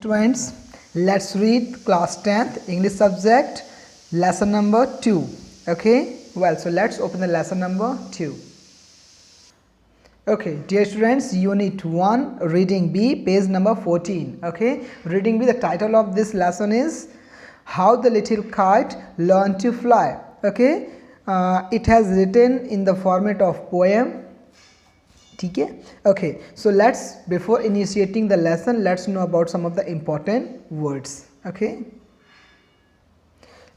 Students, let's read class 10th English subject lesson number 2. Okay, well, so let's open the lesson number 2. Okay, dear students, unit 1, reading B, page number 14. Okay, reading B, the title of this lesson is How the Little Kite Learned to Fly. Okay, it has written in the format of poem. ठीक है. Okay, so let's, before initiating the lesson, let's know about some of the important words. Okay,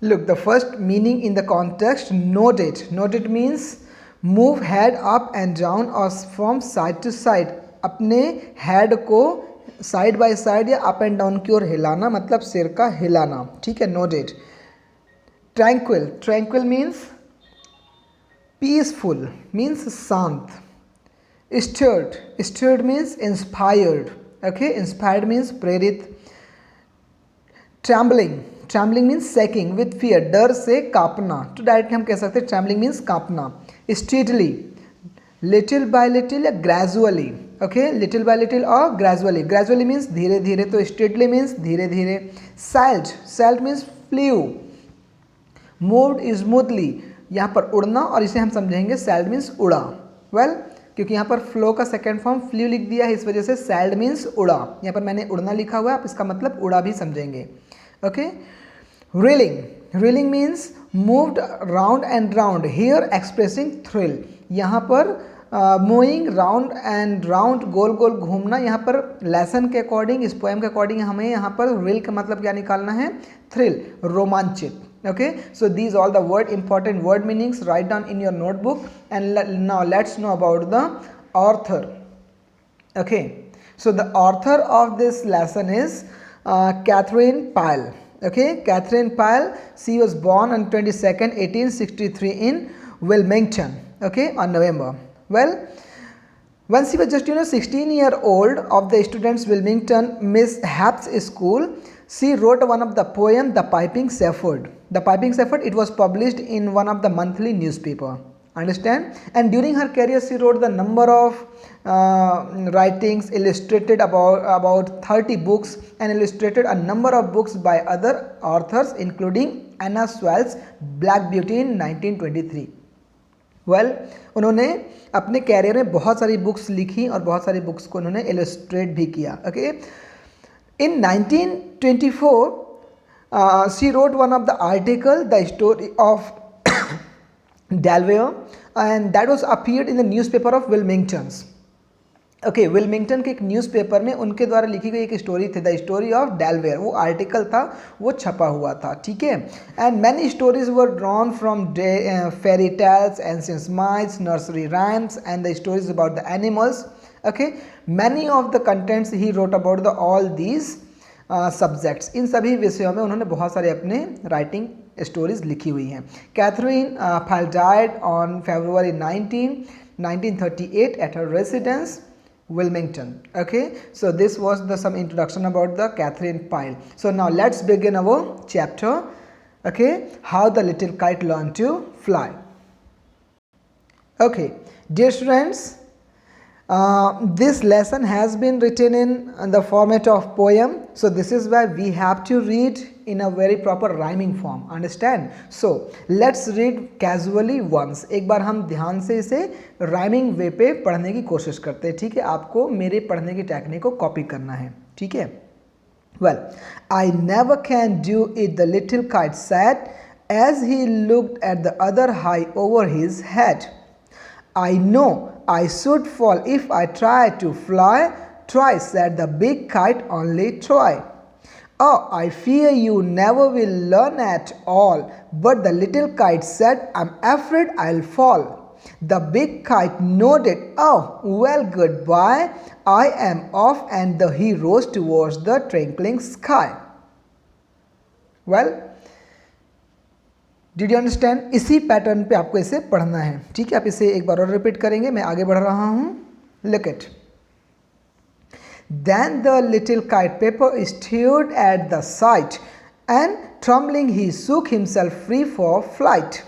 look, the first meaning in the context, nodded. Nodded means move head up and down or from side to side. अपने head को side by side या up and down की ओर हिलाना, मतलब सिर का हिलाना. ठीक है, nodded. Tranquil. Tranquil means peaceful, means शांत. Stirred. Stirred means inspired. Okay, inspired means प्रेरित. Trembling. Trembling means shaking with fear. डर से कांपना. तो डायरेक्टली हम कह सकते हैं trembling means कांपना. Steadily. Little by little या gradually. Okay, little by little or gradually. Gradually means धीरे धीरे, तो steadily means धीरे धीरे. Sailed. Sailed means flew. Moved smoothly. यहाँ पर उड़ना, और इसे हम समझेंगे sailed means उड़ा. Well, क्योंकि यहाँ पर फ्लो का सेकेंड फॉर्म फ्लू लिख दिया है, इस वजह से सैल्ड मीन्स उड़ा. यहाँ पर मैंने उड़ना लिखा हुआ है, आप इसका मतलब उड़ा भी समझेंगे. Okay, reeling. Reeling means moved round and round, here expressing thrill. यहाँ पर मूविंग राउंड एंड राउंड, गोल गोल घूमना. यहाँ पर लेसन के अकॉर्डिंग, इस पोएम के अकॉर्डिंग हमें यहाँ पर रील का मतलब क्या निकालना है? थ्रिल, रोमांचित. Okay, so these all the important word meanings. Write down in your notebook, and now let's know about the author. Okay, so the author of this lesson is Catherine Pyle. Okay, Catherine Pyle, she was born on 22nd 1863 in Wilmington. Okay, on November. Well, when she was just 16-year-old of the students Wilmington Miss Happ's school, she wrote one of the poem, The Piping Shepherd. The Piping Shepherd, it was published in one of the monthly newspaper. Understand? And during her career, she wrote the number of writings, illustrated about 30 books, and illustrated a number of books by other authors, including Anna Sewell's Black Beauty in 1923. Well, उन्होंने अपने career में बहुत सारी books लिखी और बहुत सारी books को उन्होंने इलस्ट्रेट भी किया. Okay, in 1924 she wrote one of the article, the story of Delaware, and that was appeared in the newspaper of Wilmington's. Okay, Wilmington के एक न्यूज़पेपर में उनके द्वारा लिखी गई एक स्टोरी थी, द स्टोरी ऑफ डेलवेयर. वो आर्टिकल था, वो छपा हुआ था. ठीक है, and many stories were drawn from fairy tales, ancient myths, nursery rhymes, and the stories about the animals. Okay, many of the contents he wrote about the all these subjects. इन सभी विषयों में उन्होंने बहुत सारे अपने राइटिंग स्टोरीज लिखी हुई हैं. Katharine Pyle died on February 19, 1938 at her residence Wilmington. Okay, so this was the some introduction about the Catherine Pyle. So now let's begin our chapter. Okay, how the little kite learned to fly. Okay, dear students, this lesson has been written in the format of poem. So this is why we have to read in a very proper rhyming form. Understand? So let's read casually once. एक बार हम ध्यान से इसे rhyming way पे पढ़ने की कोशिश करते हैं. ठीक है, आपको मेरे पढ़ने की टेक्निक को कॉपी करना है. ठीक है. Well, I never can do it, the little kite said, as he looked at the other high over his head. I know I should fall if I try to fly. Try, said the big kite, only try. Oh, I fear you never will learn at all. But the little kite said, I'm afraid I'll fall. The big kite nodded. Oh, well, goodbye. I am off, and he rose towards the twinkling sky. Well, did you understand? इसी pattern पे आपको इसे पढ़ना है. ठीक है, आप इसे एक बार और रिपीट करेंगे. मैं आगे बढ़ रहा हूँ. Look it. Then the little kite paper stirred at the sight, and trembling he shook himself free for flight.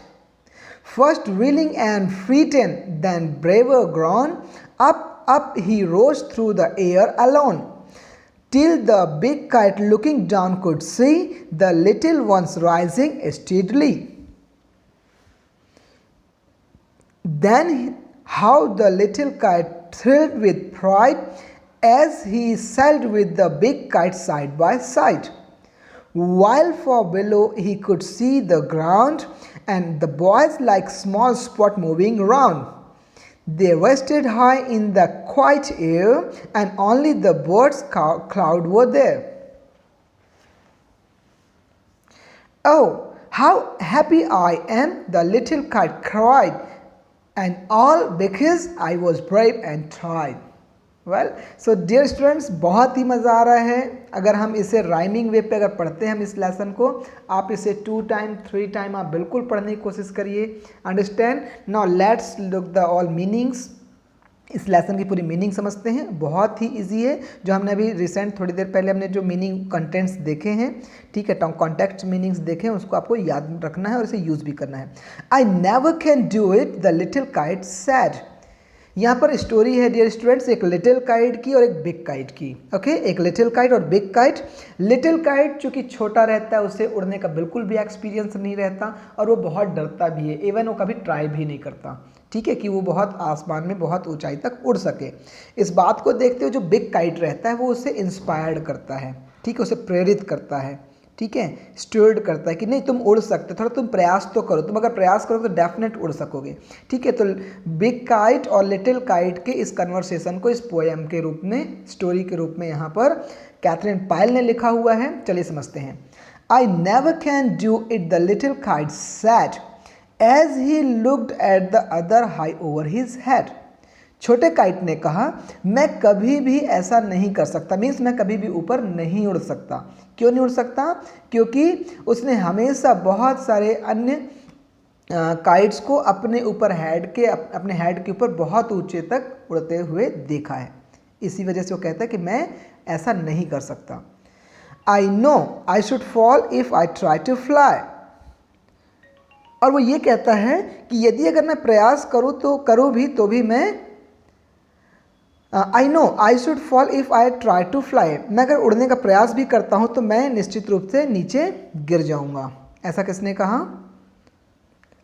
First reeling and frightened, then braver grown, up he rose through the air alone. till the big kite looking down could see the little ones rising steadily. Then how the little kite thrilled with pride as he sailed with the big kite side by side, while far below he could see the ground and the boys like small spot moving round. They rested high in the quiet air, and only the birds' cloud were there. Oh, how happy I am, the little kite cried, and all because I was brave and tried. Well so dear students, बहुत ही मज़ा आ रहा है अगर हम इसे rhyming वे पे अगर पढ़ते हैं हम इस लेसन को। आप इसे 2 टाइम 3 टाइम आप बिल्कुल पढ़ने की कोशिश करिए। Understand. Now let's look the all meanings. इस लेसन की पूरी मीनिंग समझते हैं। बहुत ही इजी है। जो हमने अभी रिसेंट थोड़ी देर पहले हमने जो मीनिंग कंटेंट्स देखे हैं, ठीक है, कॉन्टेक्स्ट मीनिंग्स देखे हैं, उसको आपको याद रखना है और इसे यूज़ भी करना है। आई never can do it, the little kite sad. यहाँ पर स्टोरी है डियर स्टूडेंट्स एक लिटिल काइट की और एक बिग काइट की। ओके, एक लिटिल काइट और बिग काइट। लिटिल काइट चूँकि छोटा रहता है उसे उड़ने का बिल्कुल भी एक्सपीरियंस नहीं रहता और वो बहुत डरता भी है, इवन वो कभी ट्राई भी नहीं करता, ठीक है, कि वो बहुत आसमान में बहुत ऊंचाई तक उड़ सके। इस बात को देखते हुए जो बिग काइट रहता है वो उसे इंस्पायर्ड करता है, ठीक है, उसे प्रेरित करता है, ठीक है, स्टर्ड करता है कि नहीं तुम उड़ सकते, थोड़ा तुम प्रयास तो करो, तुम अगर प्रयास करो तो डेफिनेट उड़ सकोगे, ठीक है। तो बिग काइट और लिटिल काइट के इस कन्वर्सेशन को इस पोएम के रूप में, स्टोरी के रूप में यहाँ पर कैथरीन पायल ने लिखा हुआ है। चलिए समझते हैं। I never can do it, the little kite said as he looked at the other high over his head. छोटे काइट ने कहा मैं कभी भी ऐसा नहीं कर सकता, मीन्स मैं कभी भी ऊपर नहीं उड़ सकता। क्यों नहीं उड़ सकता? क्योंकि उसने हमेशा बहुत सारे अन्य काइट्स को अपने ऊपर अपने हेड के ऊपर बहुत ऊंचे तक उड़ते हुए देखा है। इसी वजह से वो कहता है कि मैं ऐसा नहीं कर सकता। I know I should fall if I try to fly. और वो ये कहता है कि यदि अगर मैं प्रयास करूँ तो भी मैं I know I should fall if I try to fly. मैं अगर उड़ने का प्रयास भी करता हूँ तो मैं निश्चित रूप से नीचे गिर जाऊँगा। ऐसा किसने कहा?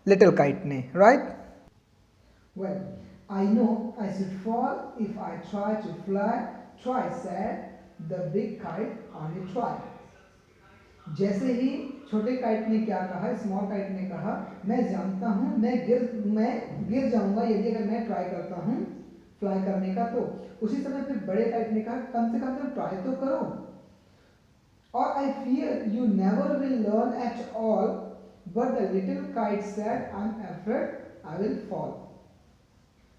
लिटिल काइट ने, right. Well I know I should fall if I try to fly, try said the big kite on a try. जैसे ही छोटे काइट ने क्या कहा, स्मॉल काइट ने कहा मैं जानता हूँ मैं गिर जाऊँगा यदि अगर मैं ट्राई करता हूँ फ्लाई करने का। तो उसी समय फिर बड़े काइट ने कहा कम से कम तुम ट्राई तो करो। और I fear you never will learn at all, but the little kite said I am afraid I will fall.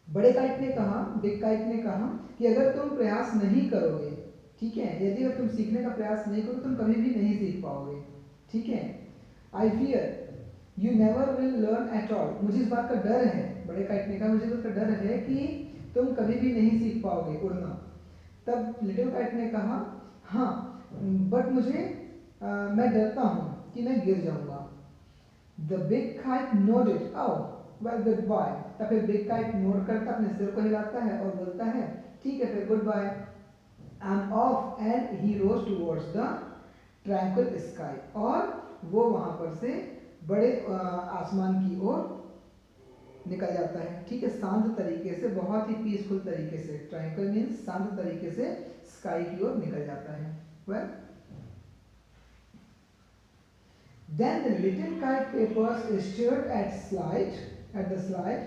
बड़े काइट ने कहा, बिग काइट ने कहा कि अगर तुम प्रयास नहीं करोगे, ठीक है, यदि अगर तुम सीखने का प्रयास नहीं करोगे तुम कभी भी नहीं सीख पाओगे, ठीक है। I fear you never will learn at all, मुझे इस बात का डर है, बड़े काइट ने कहा मुझे इस बात का डर है कि तुम कभी भी नहीं सीख पाओगे उड़ना। तब लिटिल काइट ने कहा हाँ बट मैं डरता हूँ कि मैं गिर जाऊंगा। The big kite nodded, oh well goodbye. तब फिर बिग काइट नोड करता अपने सिर को हिलाता है और बोलता है ठीक है फिर goodbye. I am off and he rose towards the tranquil sky. और वो वहां पर से बड़े आसमान की ओर निकल जाता है, ठीक है, शांत तरीके से, बहुत ही पीसफुल तरीके से। ट्रायंगल मीन्स शांत तरीके से स्काई की ओर निकल जाता है। Well then the little kite papers stirred at the slide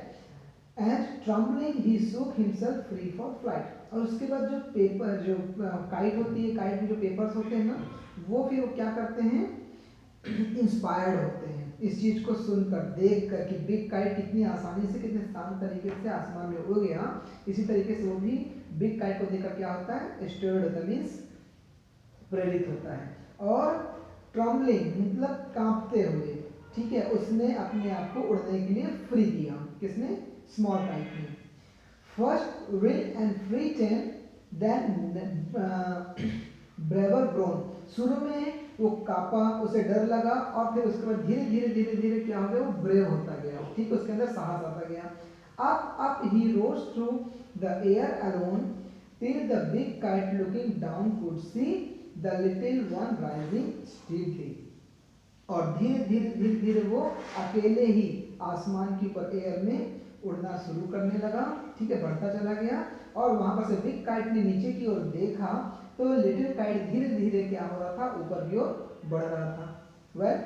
and trembling he shook himself free for flight. और उसके बाद जो काइट होती है, काइट में जो पेपर्स होते हैं ना, वो फिर क्या करते हैं, इंस्पायर्ड होते हैं इस चीज को सुनकर, देखकर कि बिग काइट कितनी आसानी से, कितने शांत तरीके से आसमान में उड़ गया। इसी तरीके से वो भी बिग काइट को देखकर क्या होता है, स्टर्ड होता है, मीन्स प्रेरित होता है। और ट्रम्बलिंग मतलब कांपते हुए, ठीक है, उसने अपने आप को उड़ने के लिए फ्री किया। किसने? स्मॉल काइट ने। First rill and frightened then braver grown. शुरू में वो कांपा, उसे डर लगा और फिर उसके बाद धीरे धीरे धीरे धीरे क्या हो गया, वो ब्रेव होता गया, ठीक, उसके अंदर साहस आता गया। Up he rose through the air alone till the big kite looking down could see the little one rising steadily. और धीरे धीरे धीरे धीरे वो अकेले ही आसमान के ऊपर एयर में उड़ना शुरू करने लगा, ठीक है, बढ़ता चला गया। और वहां पर से बिग काइट ने नीचे की ओर देखा तो लिटिल काइट धीरे धीरे क्या हो रहा था, ऊपर की ओर बढ़ रहा था। Well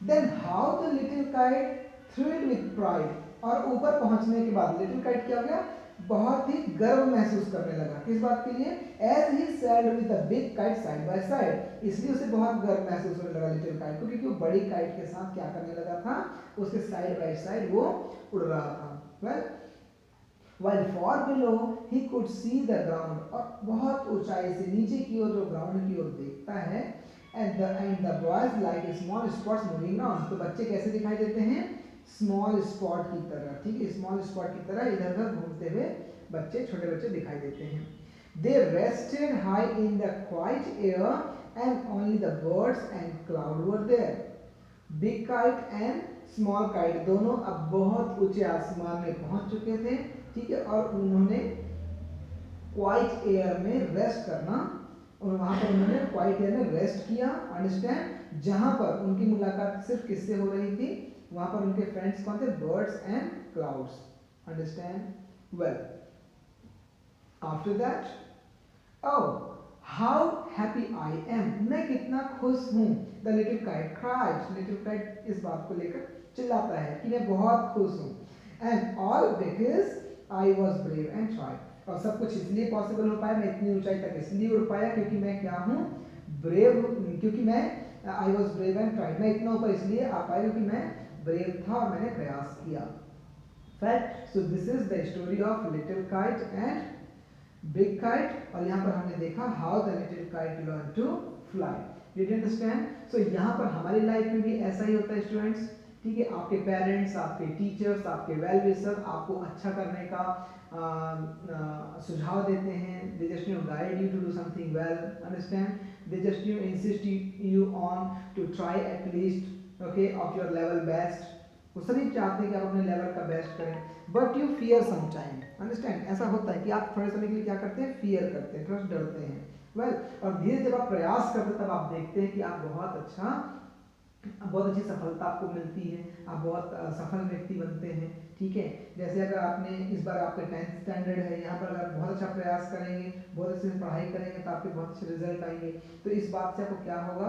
then how the little kite thrilled with pride, और ऊपर पहुंचने के बाद लिटिल काइट क्या हो गया, बहुत ही गर्व महसूस करने लगा। किस बात के लिए? As he sailed with the big kite side by side, इसलिए उसे बहुत गर्व महसूस होने लगा लिटिल काइट को, क्योंकि वो बड़ी काइट के साथ क्या करने लगा था, उसके साइड बाय साइड वो उड़ रहा था। Well while far below he could see the ground, और बहुत ऊंचाई से नीचे की ओर जो ग्राउंड की ओर देखता है, and the boys like small spots moving around, तो बच्चे कैसे दिखाई देते हैं, स्मॉल स्पॉट की तरह, ठीक है, स्मॉल स्पॉट की तरह इधर उधर घूमते हुए बच्चे, छोटे बच्चे दिखाई देते हैं। They rested high in the quiet air and only the birds and cloud were there. Big kite and small kite दोनों अब बहुत ऊंचे आसमान में पहुंच चुके थे, ठीक है, और उन्होंने क्वाइट एयर में रेस्ट करना, और वहां पर उन्होंने क्वाइट एयर में रेस्ट किया, अंडरस्टैंड, जहां पर उनकी मुलाकात सिर्फ किससे हो रही थी, वहां पर उनके फ्रेंड्स कौन थे, birds and clouds, understand. Well after that, oh how happy I am, मैं कितना खुश हूं, the little kite cried, little kite इस बात को लेकर चिल्लाता है कि मैं बहुत खुश हूं, and all because I was brave and tried, और सब कुछ इसलिए पॉसिबल हो पाया, मैं इतनी ऊंचाई तक इसलिए उड़ पाया क्योंकि मैं क्या हूँ, ब्रेव, क्योंकि मैं I was brave and tried, मैं इतना ऊपर इसलिए आ पाया क्योंकि मैं ब्रेव था और मैंने प्रयास किया। Fact, so this is the story of little kite and big kite, और यहाँ पर हमने देखा how the little kite learn to fly. Did you understand? So यहाँ पर हमारी लाइफ में भी ऐसा ही होता है स्टूडेंट्स, ठीक है, आपके पेरेंट्स, आपके टीचर्स, आपके वेल विशर आपको अच्छा करने का सुझाव देते हैं, they just guide you to do something well, understand, they just insist you on to try at least, okay, of your level best, वो सभी चाहते हैं कि आप अपने लेवल का बेस्ट करें, but you fear sometime, understand, ऐसा होता है कि आप थोड़े समय के लिए क्या करते हैं, फियर करते हैं, थोड़ा डरते हैं। वेल और धीरे जब आप प्रयास करते हैं तब आप देखते हैं कि आप बहुत अच्छी सफलता आपको मिलती है, आप बहुत सफल व्यक्ति बनते हैं, ठीक है। जैसे अगर आपने इस बार आपका 10th स्टैंडर्ड है, यहाँ पर अगर बहुत अच्छा प्रयास करेंगे, बहुत अच्छे से पढ़ाई करेंगे तो आपके बहुत अच्छे रिजल्ट आएंगे, तो इस बात से आपको क्या होगा,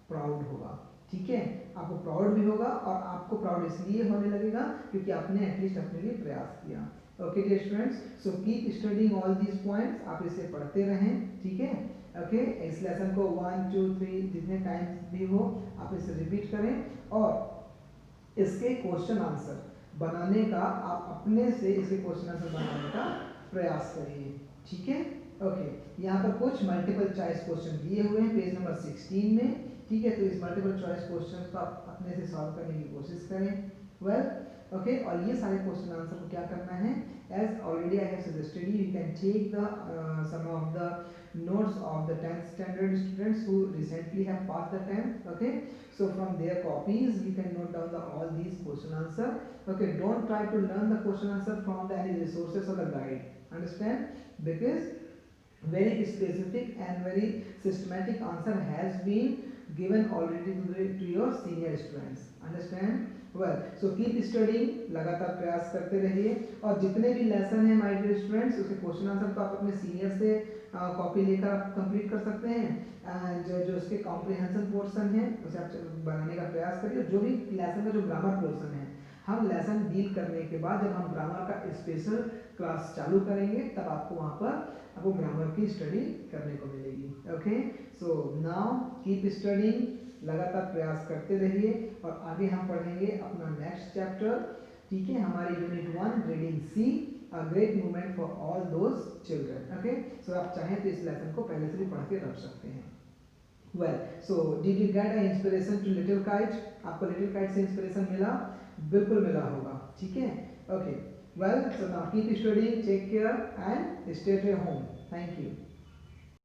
प्राउड होगा, ठीक है, आपको प्राउड भी होगा, और आपको प्राउड इसलिए होने लगेगा क्योंकि आपने एटलीस्ट अपने लिए प्रयास किया। Okay dear students, so keep studying all these points, आप इसे पढ़ते रहें, ठीक है। ओके, इस लेसन को 1 2 3 जितने टाइम्स भी हो आप इसे रिपीट करें, और इसके क्वेश्चन आंसर बनाने का आप अपने से इसके क्वेश्चन आंसर बनाने का प्रयास करिए, ठीक है। ओके, यहाँ पर कुछ मल्टीपल चॉइस क्वेश्चन दिए हुए हैं पेज नंबर 16 में, ठीक है, तो इस मल्टीपल चॉइस क्वेश्चन को आप अपने से सॉल्व करने की कोशिश करें। वेल ओके, और ये सारे क्वेश्चन आंसर को क्या करना है, as already I have suggested you can take the some of the notes of the 10th standard students who recently have passed the 10th, okay, so from their copies you can note down all these question answer, okay, don't try to learn the question answer from any resources or the guide, understand, because very specific and very systematic answer has been given already to your senior students, understand. Well so keep studying, लगातार प्रयास करते रहिए, और जितने भी lesson हैं my dear students उसके question answer तो आप अपने सीनियर से कॉपी लेकर आप कंप्लीट कर सकते हैं, एंड जो उसके कॉम्प्रिहेंशन पोर्शन है उसे आप बनाने का प्रयास करिए। जो भी लेसन का जो ग्रामर पोर्शन है, हम लेसन डील करने के बाद जब हम ग्रामर का स्पेशल क्लास चालू करेंगे तब आपको वहाँ पर आपको ग्रामर की स्टडी करने को मिलेगी। ओके, सो नाउ कीप स्टडिंग, लगातार प्रयास करते रहिए, और आगे हम पढ़ेंगे अपना नेक्स्ट चैप्टर, ठीक है, हमारी unit 1 reading C, a great movement for all those children. Okay, so आप चाहें तो इस लेसन को पहले से भी पढ़ के रख सकते हैं। Well so did you get a inspiration to little kite, आपको लिटिल काइट से इंस्पिरेशन मिला, बिल्कुल मिला होगा, ठीक है। Okay, well so now keep studying, take care and stay at home, thank you.